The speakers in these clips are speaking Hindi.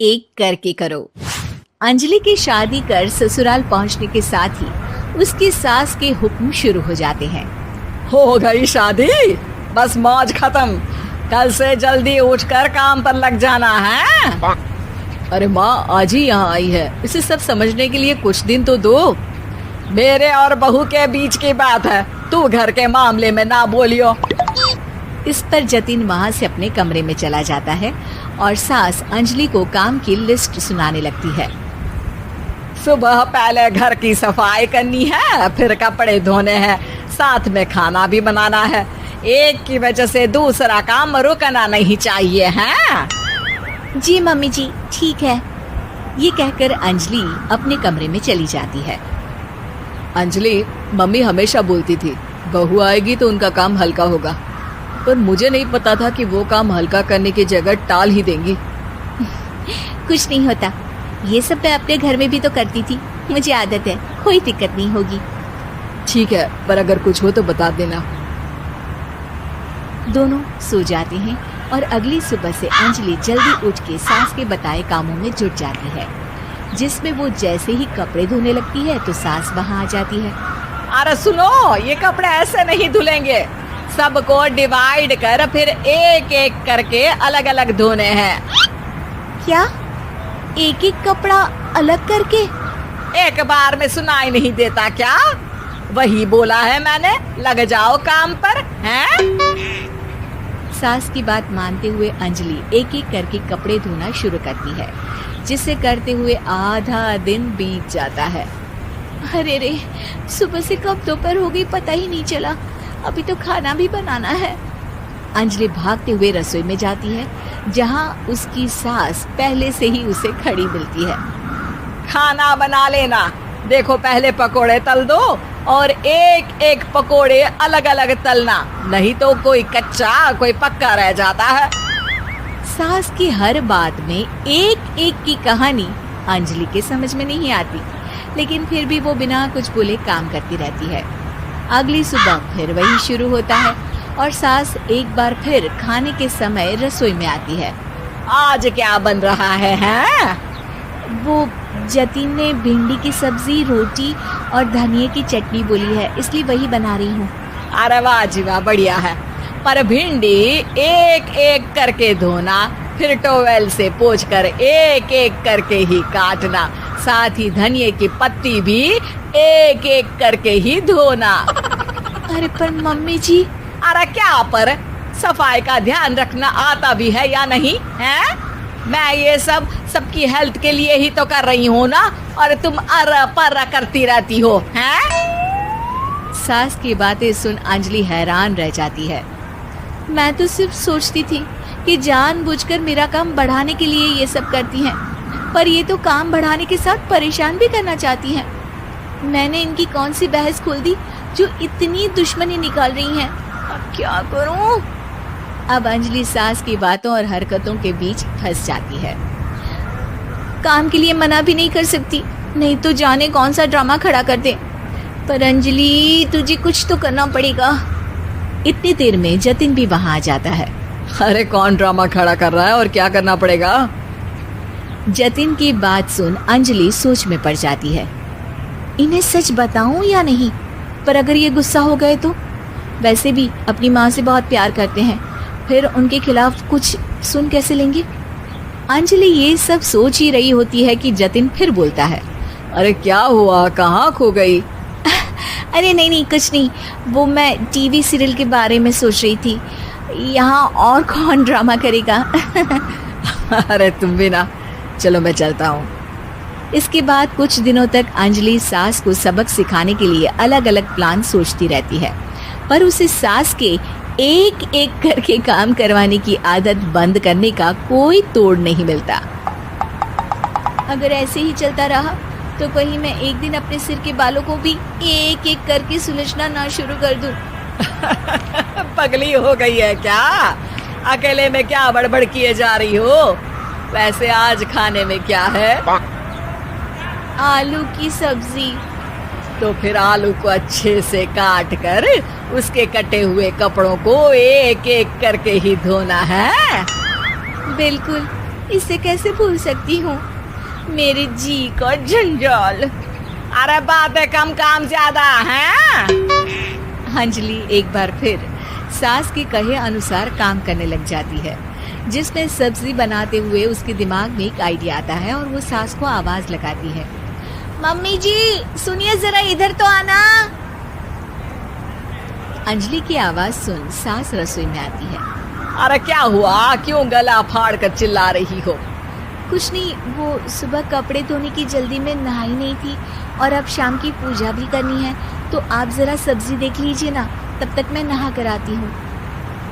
एक करके करो। अंजलि की शादी कर ससुराल पहुंचने के साथ ही उसकी सास के हुक्म शुरू हो जाते हैं। हो गई शादी, बस मौज खत्म। कल से जल्दी उठकर काम पर लग जाना है। अरे माँ आज ही यहाँ आई है, इसे सब समझने के लिए कुछ दिन तो दो। मेरे और बहू के बीच की बात है, तू घर के मामले में ना बोलियो। इस पर जतिन वहाँ से अपने कमरे में चला जाता है और सास अंजलि को काम की लिस्ट सुनाने लगती है। सुबह पहले घर की सफाई करनी है, फिर कपड़े धोने हैं, साथ में खाना भी बनाना है। एक की वजह से दूसरा काम रुकना नहीं चाहिए है। जी मम्मी जी ठीक है। ये कहकर अंजलि अपने कमरे में चली जाती है। अंजलि, मम्मी हमेशा बोलती थी बहू आएगी तो उनका काम हल्का होगा, पर मुझे नहीं पता था कि वो काम हल्का करने की जगह टाल ही देंगी। कुछ नहीं होता, ये सब मैं अपने घर में भी तो करती थी, मुझे आदत है, कोई दिक्कत नहीं होगी। ठीक है, पर अगर कुछ हो तो बता देना। दोनों सो जाते हैं और अगली सुबह से अंजलि जल्दी उठ के सास के बताए कामों में जुट जाती है, जिसमें वो जैसे ही कपड़े धोने लगती है तो सास वहाँ आ जाती है। अरे सुनो, ये कपड़े ऐसे नहीं धुलेंगे, सबको डिवाइड कर फिर एक एक करके अलग अलग धोने हैं। क्या एक एक कपड़ा अलग करके? एक बार में सुनाई नहीं देता क्या? वही बोला है मैंने, लग जाओ काम पर हैं? सास की बात मानते हुए अंजलि एक एक करके कपड़े धोना शुरू करती है, जिसे करते हुए आधा दिन बीत जाता है। अरे रे, सुबह से कब दोपहर हो गई पता ही नहीं चला, अभी तो खाना भी बनाना है। अंजलि भागते हुए रसोई में जाती है, जहाँ उसकी सास पहले से ही उसे खड़ी मिलती है। खाना बना लेना, देखो पहले पकोड़े तल दो और एक एक पकोड़े अलग अलग तलना, नहीं तो कोई कच्चा कोई पक्का रह जाता है। सास की हर बात में एक एक की कहानी अंजलि के समझ में नहीं आती, लेकिन फिर भी वो बिना कुछ बोले काम करती रहती है। अगली सुबह फिर वही शुरू होता है और सास एक बार फिर खाने के समय रसोई में आती है। आज क्या बन रहा है हैं? वो जतिन ने भिंडी की सब्जी, रोटी और धनिया की चटनी बोली है, इसलिए वही बना रही हूँ। अरे वाह जी वाह, बढ़िया है। पर भिंडी एक एक करके धोना, फिर टोवेल से पोंछकर एक एक करके ही काटना, साथ ही धनिया की पत्ती भी एक एक करके ही धोना। अरे पर मम्मी जी। अरे क्या पर? सफाई का ध्यान रखना आता भी है या नहीं है? मैं ये सब सबकी हेल्थ के लिए ही तो कर रही हूँ ना, और तुम अर पर करती रहती हो हैं? सास की बातें सुन अंजलि हैरान रह जाती है। मैं तो सिर्फ सोचती थी कि जानबूझकर मेरा काम बढ़ाने के लिए ये सब करती हैं, पर ये तो काम बढ़ाने के साथ परेशान भी करना चाहती हैं। मैंने इनकी कौन सी बहस खोल दी जो इतनी दुश्मनी निकाल रही हैं? अब क्या करूं? अब अंजलि सास की बातों और हरकतों के बीच फंस जाती है। काम के लिए मना भी नहीं कर सकती, नहीं तो जाने कौन सा ड्रामा खड़ा कर दे। पर अंजलि, तुझे कुछ तो करना पड़ेगा। इतनी देर में जतिन भी वहां आ जाता है। अरे कौन ड्रामा खड़ा कर रहा है और क्या करना पड़ेगा? जतिन की बात सुन अंजलि सोच में पड़ जाती है। इन्हें सच बताऊं या नहीं? पर अगर ये गुस्सा हो गए तो? वैसे भी अपनी माँ से बहुत प्यार करते हैं, फिर उनके खिलाफ कुछ सुन कैसे लेंगे? अंजलि ये सब सोच ही रही होती है कि जतिन फिर बोलता है। अरे क्या हुआ, कहाँ खो गई? अरे नहीं कुछ नहीं, वो मैं टीवी सीरियल के बारे में सोच रही थी। यहाँ और कौन ड्रामा करेगा? अरे तुम भी ना, चलो मैं चलता हूँ। इसके बाद कुछ दिनों तक अंजलि सास को सबक सिखाने के लिए अलग अलग प्लान सोचती रहती है, पर उसे सास के एक एक करके काम करवाने की आदत बंद करने का कोई तोड़ नहीं मिलता। अगर ऐसे ही चलता रहा तो कहीं मैं एक दिन अपने सिर के बालों को भी एक एक करके सुलझना ना शुरू कर दूं। पगली हो गई है क्या? अकेले में क्या बड़बड़ किए जा रही हो? वैसे आज खाने में क्या है? आलू की सब्जी। तो फिर आलू को अच्छे से काट कर उसके कटे हुए कपड़ों को एक एक करके ही धोना है। बिल्कुल, इसे कैसे भूल सकती हूँ। मेरे जी का जंजाल। अरे बातें कम काम ज्यादा है। अंजलि एक बार फिर सास के कहे अनुसार काम करने लग जाती है, जिसमें सब्जी बनाते हुए उसके दिमाग में एक आइडिया आता है और वो सास को आवाज लगाती है, मम्मी जी सुनिए जरा इधर तो आना। अंजलि की आवाज सुन सास रसोई में आती है। अरे क्या हुआ, क्यों गला फाड़ कर चिल्ला रही हो? कुछ नहीं, वो सुबह कपड़े धोने की जल्दी में नहाई नहीं थी और अब शाम की पूजा भी करनी है, तो आप जरा सब्जी देख लीजिए ना, तब तक मैं नहा कर आती हूँ।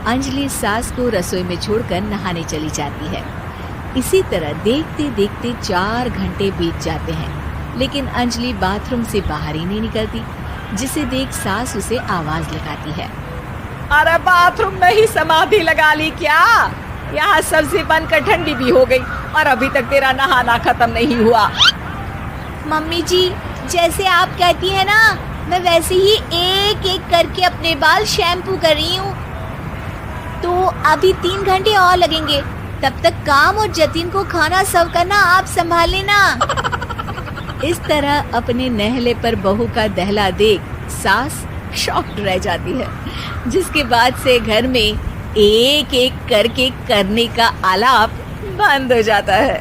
अंजलि सास को रसोई में छोड़कर नहाने चली जाती है। इसी तरह देखते देखते 4 घंटे बीत जाते हैं, लेकिन अंजलि बाथरूम से बाहर ही नहीं निकलती, जिसे देख सास उसे आवाज लगाती है। अरे बाथरूम में ही समाधि लगा ली क्या? यहाँ सब्जी बनकर ठंडी भी हो गई और अभी तक तेरा नहाना खत्म नहीं हुआ। मम्मी जी जैसे आप कहती हैं ना, मैं वैसे ही एक एक करके अपने बाल शैम्पू कर रही हूँ। तो अभी 3 घंटे और लगेंगे, तब तक काम और जतिन को खाना सर्व करना आप संभाल लेना। इस तरह अपने नहले पर बहू का दहला देख सास शॉक्ड रह जाती है, जिसके बाद से घर में एक एक करके करने का आलाप बंद हो जाता है।